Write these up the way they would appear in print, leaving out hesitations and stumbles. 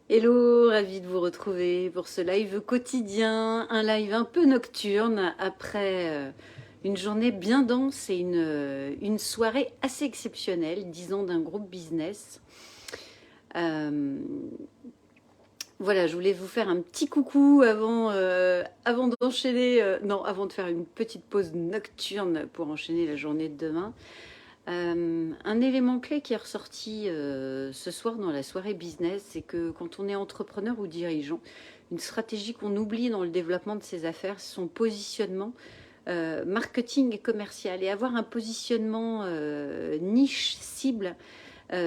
Hello, ravi de vous retrouver pour ce live quotidien, un live un peu nocturne après une journée bien dense et une soirée assez exceptionnelle, disons, d'un groupe business. Euh, voilà, je voulais vous faire un petit coucou avant d'enchaîner, non, avant de faire une petite pause nocturne pour enchaîner la journée de demain. Un élément clé qui est ressorti ce soir dans la soirée business, c'est que quand on est entrepreneur ou dirigeant, une stratégie qu'on oublie dans le développement de ses affaires, c'est son positionnement marketing et commercial. Et avoir un positionnement niche, cible,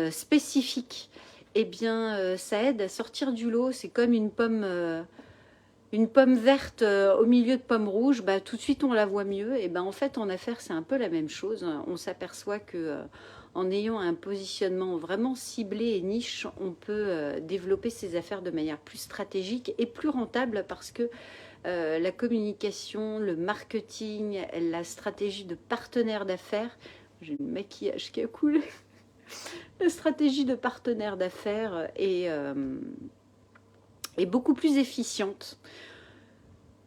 spécifique, eh bien, ça aide à sortir du lot. C'est comme une pomme verte au milieu de pommes rouges, bah, tout de suite on la voit mieux. Et ben en fait en affaires c'est un peu la même chose. On s'aperçoit que en ayant un positionnement vraiment ciblé et niche, on peut développer ses affaires de manière plus stratégique et plus rentable parce que la communication, le marketing, la stratégie de partenaire d'affaires, j'ai le maquillage qui a coulé, la stratégie de partenaire d'affaires est beaucoup plus efficiente.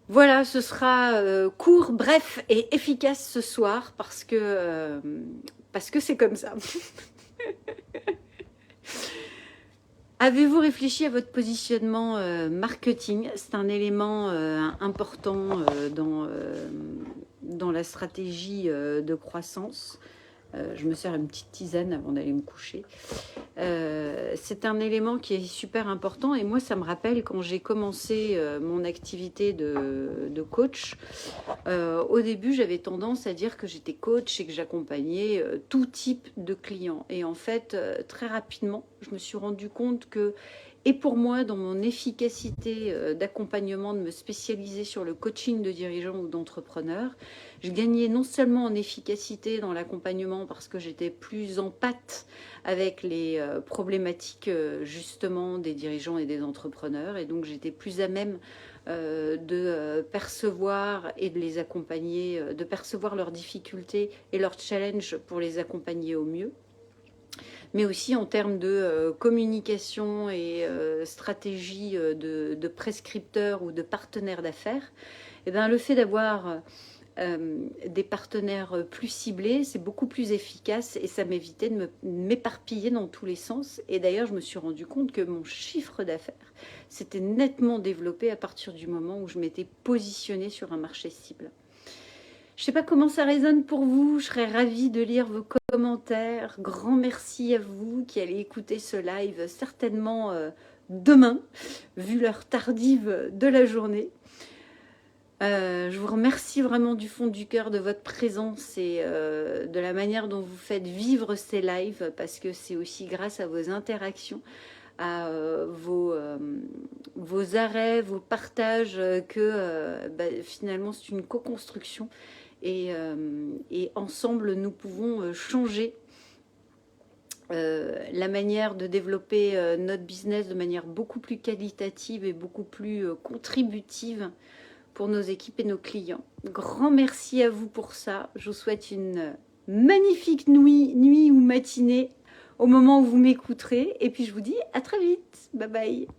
Voilà, ce sera court, bref et efficace ce soir parce que c'est comme ça. Avez-vous réfléchi à votre positionnement marketing? C'est un élément important dans la stratégie de croissance. Je me sers une petite tisane avant d'aller me coucher. C'est un élément qui est super important et moi ça me rappelle quand j'ai commencé mon activité de coach. Au début j'avais tendance à dire que j'étais coach et que j'accompagnais tout type de clients et en fait très rapidement je me suis rendu compte que et pour moi dans mon efficacité d'accompagnement de me spécialiser sur le coaching de dirigeants ou d'entrepreneurs, je gagnais non seulement en efficacité dans l'accompagnement parce que j'étais plus en pâte avec les problématiques justement des dirigeants et des entrepreneurs et donc j'étais plus à même de percevoir et de les accompagner, de percevoir leurs difficultés et leurs challenges pour les accompagner au mieux, mais aussi en termes de communication et stratégie de prescripteurs ou de partenaires d'affaires. Et ben, le fait d'avoir des partenaires plus ciblés, c'est beaucoup plus efficace et ça m'évitait de m'éparpiller dans tous les sens. Et d'ailleurs, je me suis rendu compte que mon chiffre d'affaires s'était nettement développé à partir du moment où je m'étais positionnée sur un marché cible. Je ne sais pas comment ça résonne pour vous, je serais ravie de lire vos commentaires. Grand merci à vous qui allez écouter ce live certainement demain, vu l'heure tardive de la journée. Je vous remercie vraiment du fond du cœur de votre présence et de la manière dont vous faites vivre ces lives parce que c'est aussi grâce à vos interactions, à vos arrêts, vos partages que finalement c'est une co-construction et ensemble nous pouvons changer la manière de développer notre business de manière beaucoup plus qualitative et beaucoup plus contributive pour nos équipes et nos clients. Grand merci à vous pour ça. Je vous souhaite une magnifique nuit ou matinée au moment où vous m'écouterez. Et puis je vous dis à très vite. Bye bye.